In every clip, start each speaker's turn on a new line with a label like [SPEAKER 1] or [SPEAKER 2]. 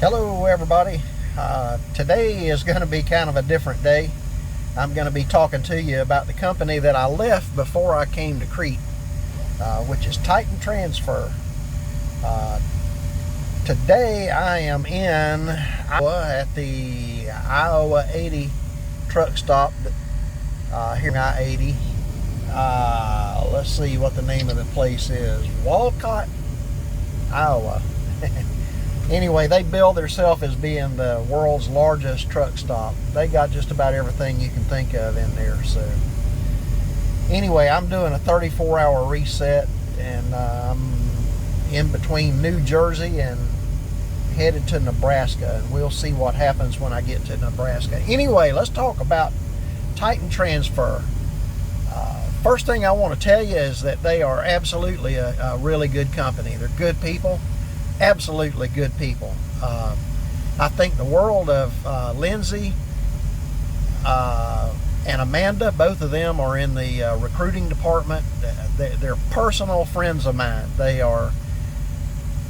[SPEAKER 1] Hello everybody. Today is going to be kind of a different day. I'm going to be talking to you about the company that I left before I came to Crete, which is Titan Transfer. Today I am in Iowa at the Iowa 80 truck stop here in I-80. Let's see what the name of the place is. Walcott, Iowa. Anyway, they bill themselves as being the world's largest truck stop. They got just about everything you can think of in there. So anyway, I'm doing a 34-hour reset, and I'm in between New Jersey and headed to Nebraska, and we'll see what happens when I get to Nebraska. Anyway, let's talk about Titan Transfer. First thing I want to tell you is that they are absolutely a really good company. They're good people. Absolutely good people. I think the world of Lindsay and Amanda, both of them are in the recruiting department. They're personal friends of mine. They are,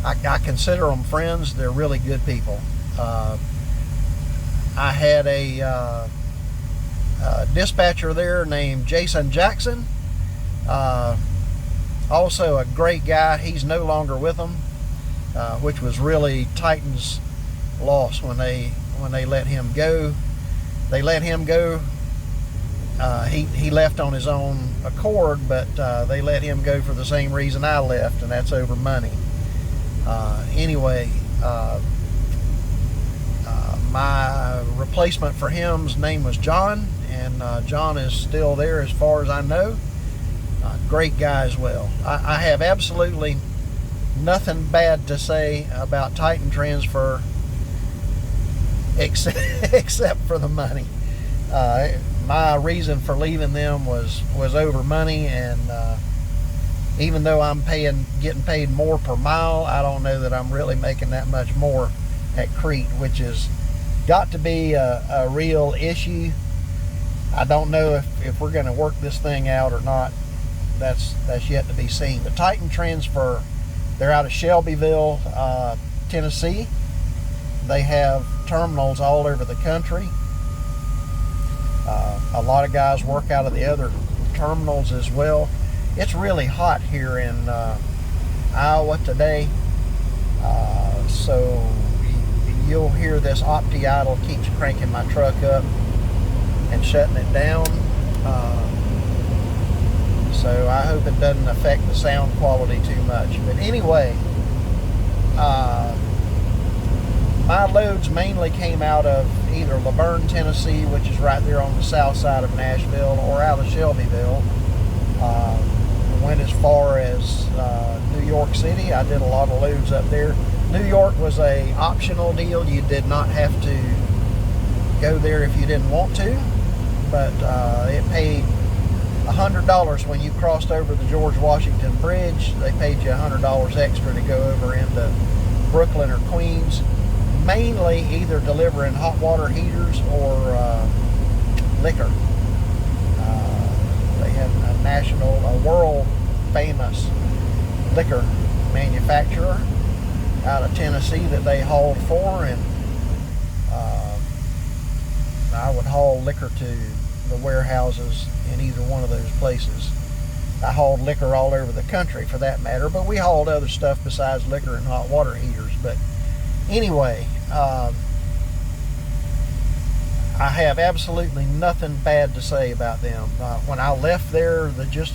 [SPEAKER 1] I consider them friends. They're really good people. I had a dispatcher there named Jason Jackson. Also a great guy. He's no longer with them. Which was really Titan's loss when they let him go. They let him go. He left on his own accord, but they let him go for the same reason I left, and that's over money. Anyway, my replacement for him's name was John, and John is still there as far as I know. Great guy as well. I have absolutely nothing bad to say about Titan Transfer except for the money. My reason for leaving them was over money, and even though I'm getting paid more per mile, I don't know that I'm really making that much more at Crete, which has got to be a real issue. I don't know if we're going to work this thing out or not. That's yet to be seen. But Titan Transfer, they're out of Shelbyville, Tennessee. They have terminals all over the country. A lot of guys work out of the other terminals as well. It's really hot here in Iowa today. So you'll hear this opti-idle keeps cranking my truck up and shutting it down. So I hope it doesn't affect the sound quality too much. But anyway, my loads mainly came out of either Laverne, Tennessee, which is right there on the south side of Nashville, or out of Shelbyville. Went as far as New York City. I did a lot of loads up there. New York was a optional deal. You did not have to go there if you didn't want to, but it paid $100 when you crossed over the George Washington Bridge. They paid you $100 extra to go over into Brooklyn or Queens, mainly either delivering hot water heaters or liquor. They had a world famous liquor manufacturer out of Tennessee that they hauled for, and I would haul liquor to the warehouses in either one of those places. I hauled liquor all over the country for that matter, but we hauled other stuff besides liquor and hot water heaters. But anyway, I have absolutely nothing bad to say about them. When I left there, just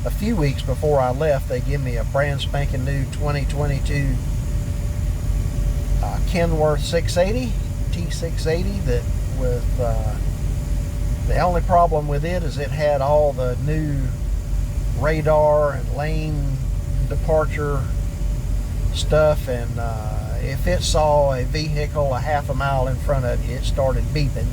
[SPEAKER 1] a few weeks before I left, they gave me a brand spanking new 2022 Kenworth 680, T680, that with the only problem with it is it had all the new radar and lane departure stuff, and if it saw a vehicle a half a mile in front of you, it started beeping,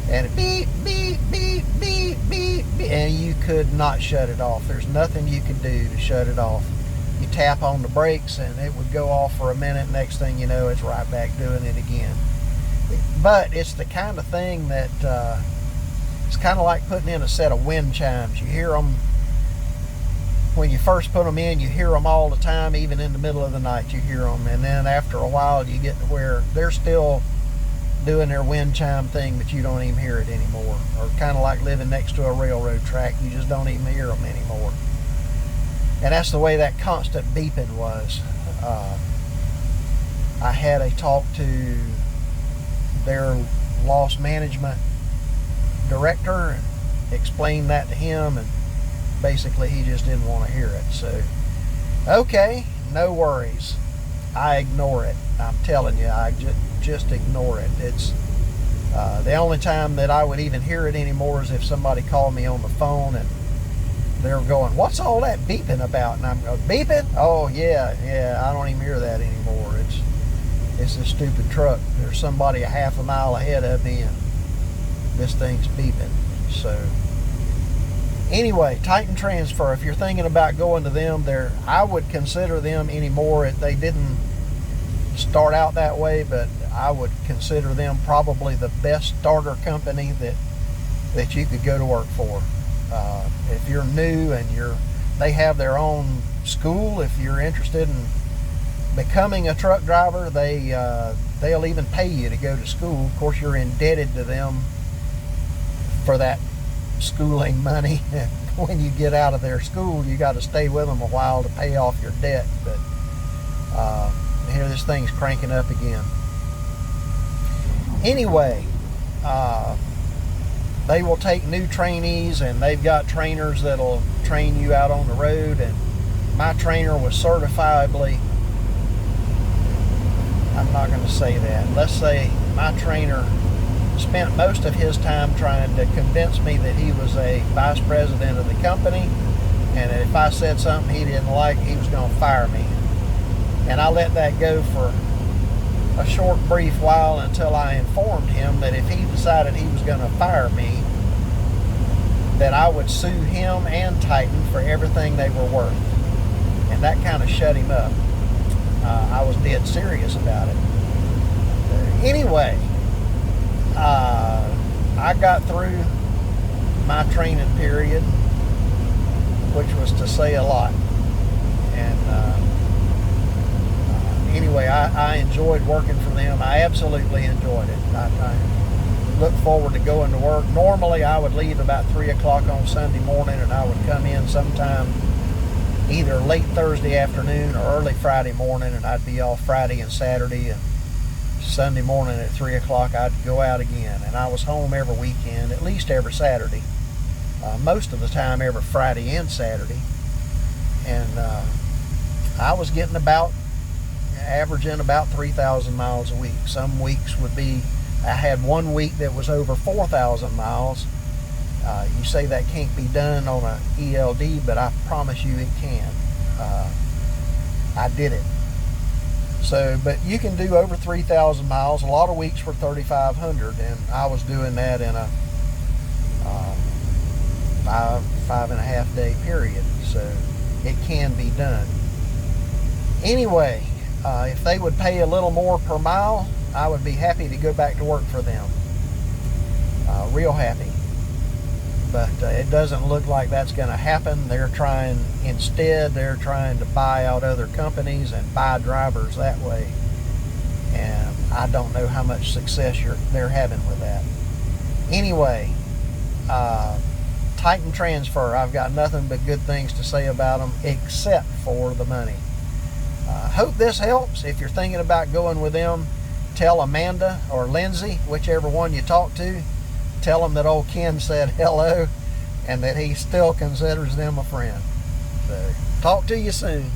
[SPEAKER 1] and it beep, beep, beep, beep, beep, beep, and you could not shut it off. There's nothing you could do to shut it off. You tap on the brakes and it would go off for a minute. Next thing you know, it's right back doing it again. But it's the kind of thing that it's kind of like putting in a set of wind chimes. You hear them when you first put them in, you hear them all the time. Even in the middle of the night you hear them, and then after a while you get to where they're still doing their wind chime thing, but you don't even hear it anymore. Or kind of like living next to a railroad track, you just don't even hear them anymore. And that's the way that constant beeping was. I had a talk to their loss management director and explained that to him, and basically he just didn't want to hear it. So, okay, no worries. I ignore it. I'm telling you, I just ignore it. It's the only time that I would even hear it anymore is if somebody called me on the phone and they're going, "What's all that beeping about?" And I'm going, "Beeping? Oh yeah, I don't even hear that anymore. It's a stupid truck. There's somebody a half a mile ahead of me and this thing's beeping." So anyway, Titan Transfer, if you're thinking about going to them, I would consider them anymore. They didn't start out that way, but I would consider them probably the best starter company that you could go to work for. If you're new and they have their own school. If you're interested in becoming a truck driver, they'll even pay you to go to school. Of course, you're indebted to them for that schooling money. When you get out of their school, you got to stay with them a while to pay off your debt. But here, this thing's cranking up again. Anyway, they will take new trainees, and they've got trainers that'll train you out on the road. And my trainer was certifiably, I'm not going to say that. Let's say my trainer spent most of his time trying to convince me that he was a vice president of the company, and that if I said something he didn't like, he was going to fire me. And I let that go for a short, brief while until I informed him that if he decided he was going to fire me, that I would sue him and Titan for everything they were worth. And that kind of shut him up. I was dead serious about it. Anyway, I got through my training period, which was to say a lot. And anyway, I enjoyed working for them. I absolutely enjoyed it. I look forward to going to work. Normally, I would leave about 3 o'clock on Sunday morning, and I would come in sometime either late Thursday afternoon or early Friday morning, and I'd be off Friday and Saturday, and Sunday morning at 3 o'clock I'd go out again. And I was home every weekend, at least every Saturday, most of the time every Friday and Saturday. And I was getting averaging about 3,000 miles a week. Some weeks would be, I had one week that was over 4,000 miles. You say that can't be done on a ELD, but I promise you it can. I did it. So, but you can do over 3,000 miles. A lot of weeks were 3,500, and I was doing that in a 5.5 day period. So it can be done. Anyway, if they would pay a little more per mile, I would be happy to go back to work for them. Real happy. But it doesn't look like that's going to happen. They're trying to buy out other companies and buy drivers that way. And I don't know how much success they're having with that. Anyway, Titan Transfer, I've got nothing but good things to say about them, except for the money. Hope this helps. If you're thinking about going with them, tell Amanda or Lindsay, whichever one you talk to, tell them that old Ken said hello and that he still considers them a friend. So, talk to you soon.